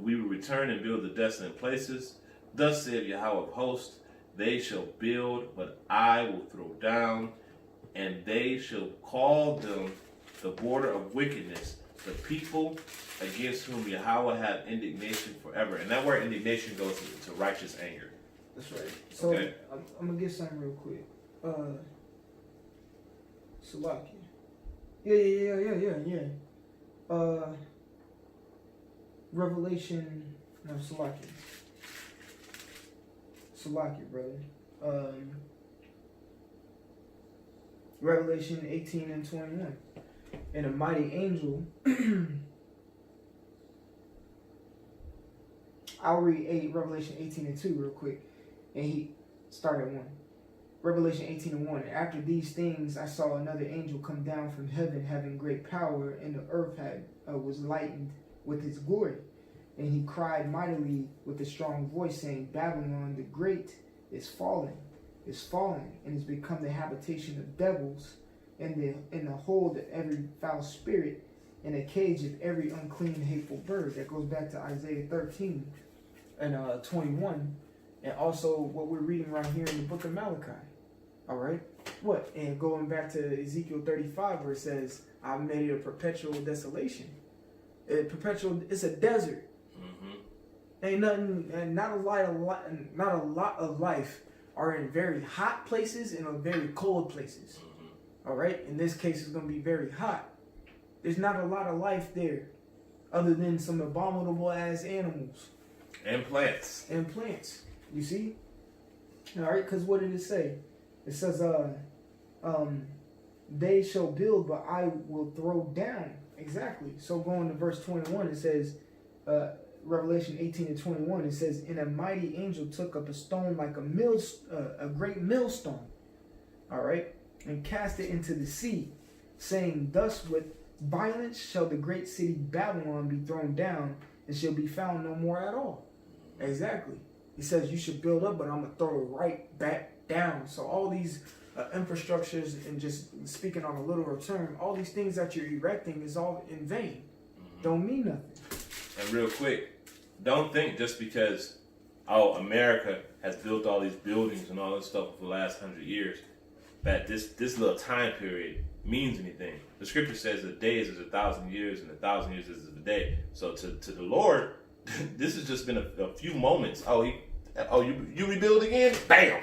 we will return and build the desolate places. Thus saith Yahweh of hosts, they shall build, but I will throw down, and they shall call them the border of wickedness, the people against whom Yahweh had indignation forever. And that word indignation goes to righteous anger. That's right. So okay. I'm gonna get something real quick. Salaki. Yeah. Revelation. No, Salaki, brother. Revelation 18 and 21. And a mighty angel. I'll read Revelation 18 and 2 real quick. And he started 1. Revelation 18 and 1. After these things, I saw another angel come down from heaven, having great power, and the earth was lightened with his glory. And he cried mightily with a strong voice, saying, Babylon the great is fallen, and has become the habitation of devils, and the hold of every foul spirit, and a cage of every unclean, hateful bird. That goes back to Isaiah 13 and 21, and also what we're reading right here in the book of Malachi. All right, what? And going back to Ezekiel 35, where it says, "I made it a perpetual desolation." It's a desert. Ain't nothing, and not a lot of life are in very hot places and in very cold places. All right, in this case, it's going to be very hot. There's not a lot of life there, other than some abominable ass animals and plants. You see, all right, because what did it say? It says, "They shall build, but I will throw down." Exactly. So going to verse 21, it says. Revelation 18 and 21, it says, And a mighty angel took up a stone like a great millstone, all right, and cast it into the sea, saying, Thus with violence shall the great city Babylon be thrown down, and shall be found no more at all. Exactly. He says, you should build up, but I'm going to throw it right back down. So all these infrastructures, and just speaking on a literal term, all these things that you're erecting is all in vain. Don't mean nothing. And real quick, don't think just because, America has built all these buildings and all this stuff for the last 100 years, that this little time period means anything. The scripture says a day is 1,000 years, and 1,000 years is a day. So to the Lord, this has just been a few moments. You rebuild again? Bam!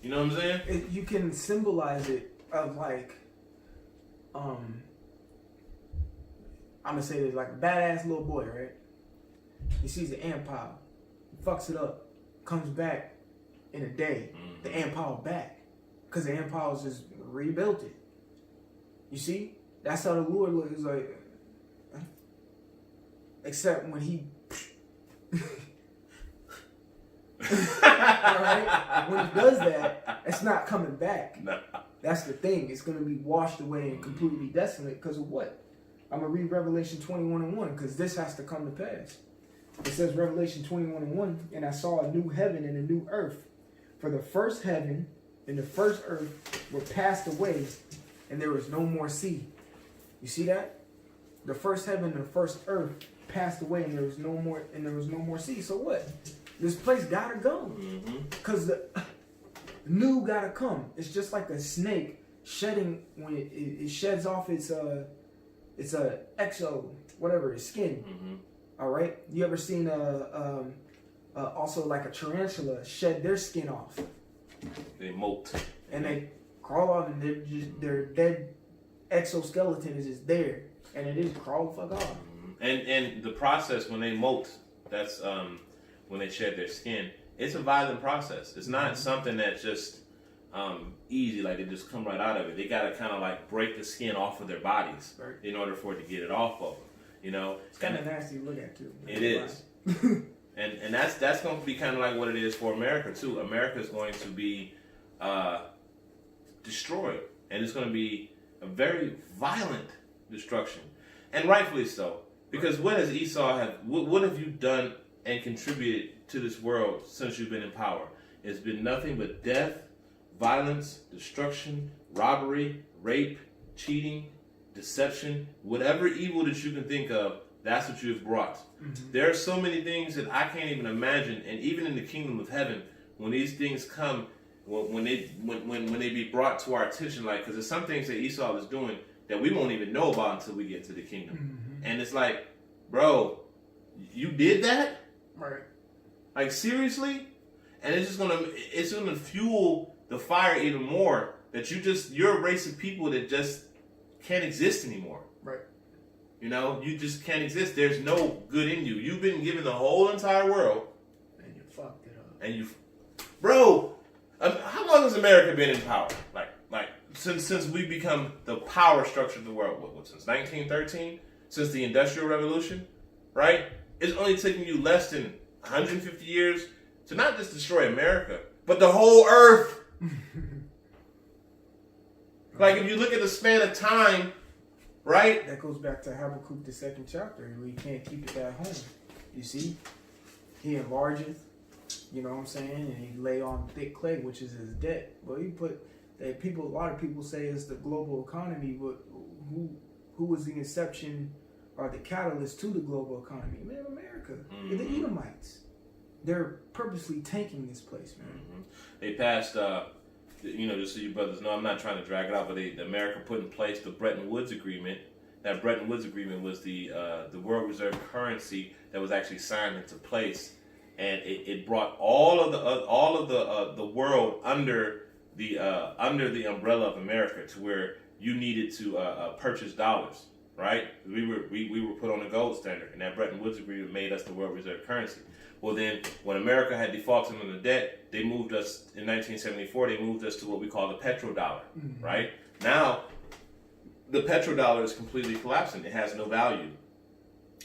You know what I'm saying? You can symbolize it of like, I'm gonna say this, like a badass little boy, right? He sees an ant pile, he fucks it up, comes back in a day, the ant pile back, because the ant pile's just rebuilt it. You see? That's how the Lord looks like. Except when he alright? When he does that, it's not coming back. No. That's the thing. It's gonna be washed away and completely desolate because of what? I'm going to read Revelation 21 and 1 because this has to come to pass. It says Revelation 21 and 1, And I saw a new heaven and a new earth. For the first heaven and the first earth were passed away, and there was no more sea. You see that? The first heaven and the first earth passed away, and there was no more sea. So what? This place got to go. Because the new got to come. It's just like a snake shedding, when it sheds off its a its skin. All right. You ever seen also like a tarantula shed their skin off? They molt and they crawl out, and their dead exoskeleton is just there, and it is crawl the fuck off. And the process when they molt, that's when they shed their skin. It's a violent process. It's not something that's just easy, like they just come right out of it. They gotta kind of like break the skin off of their bodies in order for it to get it off of them. You know, it's kind of nasty to look at too. It is, and that's going to be kind of like what it is for America too. America is going to be destroyed, and it's going to be a very violent destruction, and rightfully so. Because what has Esau have? What have you done and contributed to this world since you've been in power? It's been nothing but death, violence, destruction, robbery, rape, cheating, deception, whatever evil that you can think of. That's what you have brought. Mm-hmm. There are so many things that I can't even imagine, and even in the kingdom of heaven, when these things come, when they be brought to our attention, like, because there's some things that Esau is doing that we won't even know about until we get to the kingdom, and it's like, bro, you did that, right? Like, seriously? And it's gonna fuel the fire even more that you're a race of people that just can't exist anymore. Right. You know, you just can't exist. There's no good in you. You've been given the whole entire world, and you fucked it up. And bro, how long has America been in power? Like since we become the power structure of the world? What since 1913? Since the Industrial Revolution, right? It's only taken you less than 150 years to not just destroy America, but the whole earth. Like, if you look at the span of time, right? That goes back to Habakkuk, the 2nd chapter. We can't keep it at home. You see? He enlargeth, you know what I'm saying? And he lay on thick clay, which is his debt. Well, he put that a lot of people say it's the global economy, but who was the inception or the catalyst to the global economy? Man, America. Mm-hmm. The Edomites. They're purposely tanking this place, man. Mm-hmm. They passed, just so you brothers know, I'm not trying to drag it out, but America put in place the Bretton Woods Agreement. That Bretton Woods Agreement was the world reserve currency that was actually signed into place, and it brought all of the world under the umbrella of America, to where you needed to purchase dollars, right? We were put on a gold standard, and that Bretton Woods Agreement made us the world reserve currency. Well, then, when America had defaulted on the debt, they moved us, in 1974, they moved us to what we call the petrodollar, right? Now, the petrodollar is completely collapsing. It has no value.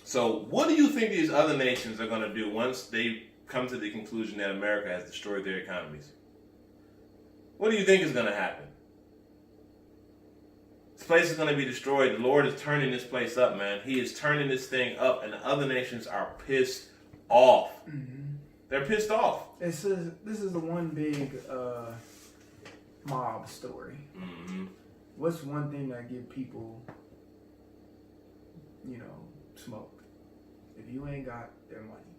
So what do you think these other nations are going to do once they come to the conclusion that America has destroyed their economies? What do you think is going to happen? This place is going to be destroyed. The Lord is turning this place up, man. He is turning this thing up, and the other nations are pissed off. They're pissed off. This is the one big mob story. What's one thing that give people, smoke? If you ain't got their money.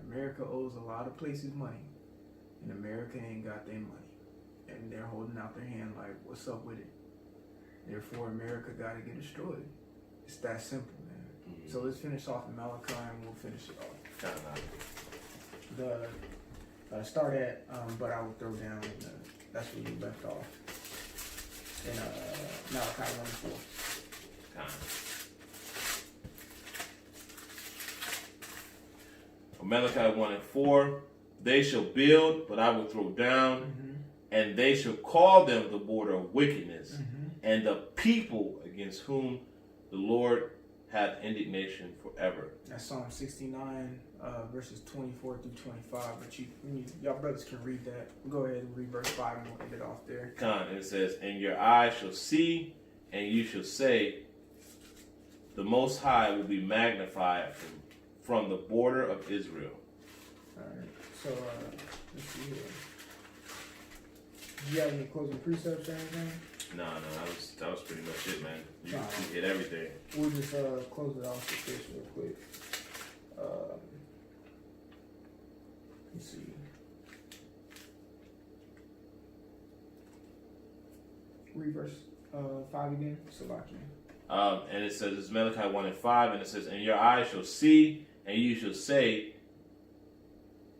America owes a lot of places money, and America ain't got their money, and they're holding out their hand like, what's up with it? Therefore, America got to get destroyed. It's that simple, man. So let's finish off in Malachi, and we'll finish it off. Start at, but I will throw down, that's where you left off. In Malachi 1:4. Malachi 1:4, they shall build, but I will throw down, and they shall call them the border of wickedness, and the people against whom the Lord hath indignation forever. That's Psalm 69, verses 24 through 25. But y'all brothers can read that. Go ahead and read verse 5, and we'll end it off there. And it says, and your eyes shall see, and you shall say, the Most High will be magnified from the border of Israel. All right. So, let's see here. Do you have any closing precepts or anything? No, that was pretty much it, man. You hit everything. We'll just close it off with this real quick. Let's see. Read verse 5 again, Salakia. And it says, it's Malachi 1:5, and it says, and your eyes shall see, and you shall say,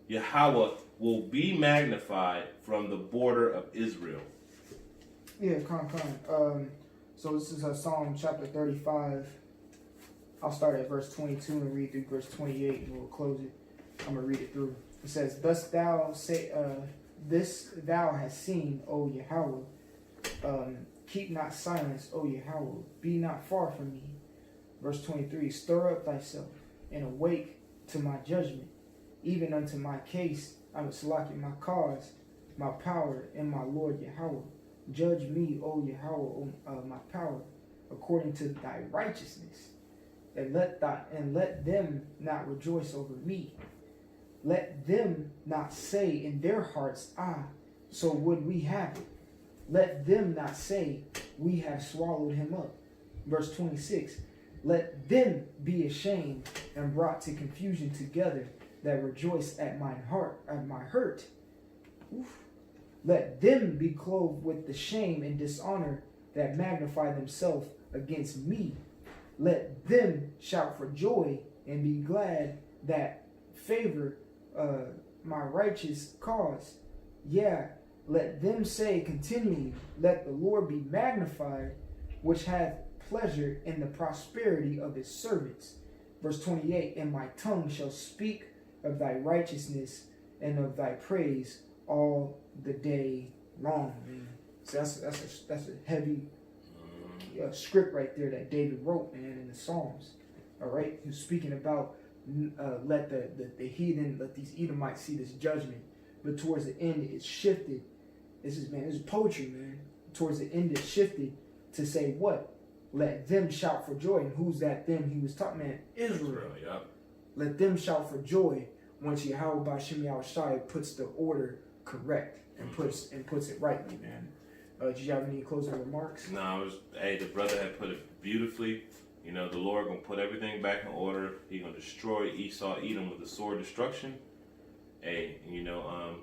Yahweh will be magnified from the border of Israel. Yeah, so this is Psalm chapter 35. I'll start at verse 22 and read through verse 28, and we'll close it. I'm going to read it through. It says, this thou hast seen, O Yahweh. Keep not silence, O Yahweh. Be not far from me. Verse 23, stir up thyself, and awake to my judgment, even unto my case. I will select my cause, my power, and my Lord Yahweh. Judge me, O Yahweh, my power, according to thy righteousness, and let them not rejoice over me. Let them not say in their hearts, so would we have it. Let them not say, we have swallowed him up. Verse 26, Let them be ashamed and brought to confusion together that rejoice at my hurt. Oof. Let them be clothed with the shame and dishonor that magnify themselves against me. Let them shout for joy and be glad that favor my righteous cause. Yeah, let them say continually, let the Lord be magnified, which hath pleasure in the prosperity of his servants. Verse 28, and my tongue shall speak of thy righteousness and of thy praise all the day long. Man. So that's a heavy script right there that David wrote, man, in the Psalms. All right, he was speaking about let the heathen, let these Edomites see this judgment, but towards the end it shifted. This is poetry, man. Towards the end it shifted to say what? Let them shout for joy. And who's that them he was talking, man? Israel. Yeah. Let them shout for joy once Yahweh Ba'Shem Yahushai puts the order correct and puts it rightly, man. Did you have any closing remarks? No, the brother had put it beautifully. You know, the Lord gonna put everything back in order. He gonna destroy Esau, Edom with the sword of destruction. Hey, you know,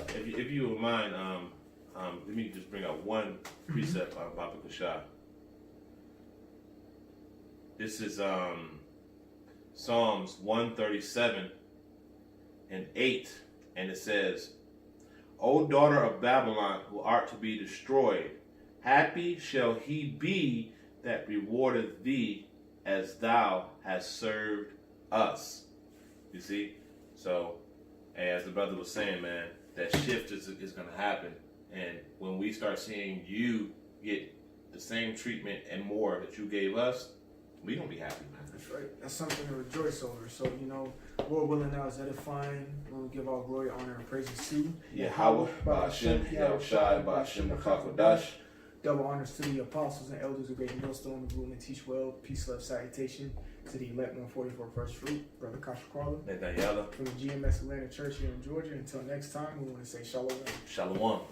if you would mind, let me just bring out one precept on Baba Kashah. This is Psalms 137 and 8, and it says, O daughter of Babylon, who art to be destroyed, happy shall he be that rewardeth thee as thou hast served us. You see? So, as the brother was saying, man, that shift is going to happen. And when we start seeing you get the same treatment and more that you gave us, we don't be happy, man. That's right. That's something to rejoice over. So, you know, Lord willing, now is edifying. We'll give all glory, honor, and praises to Yahweh, Ba'Shem, Yahushai, Ba'Shem, B'Chakodash. Double honors to the apostles and elders of Great Millstone, who rule and teach well. Peace, love, salutation to the elect 144 first fruit, Brother Kashakwala. Nathaniela. From the GMS Atlanta Church here in Georgia. Until next time, we want to say shalom. Shalom.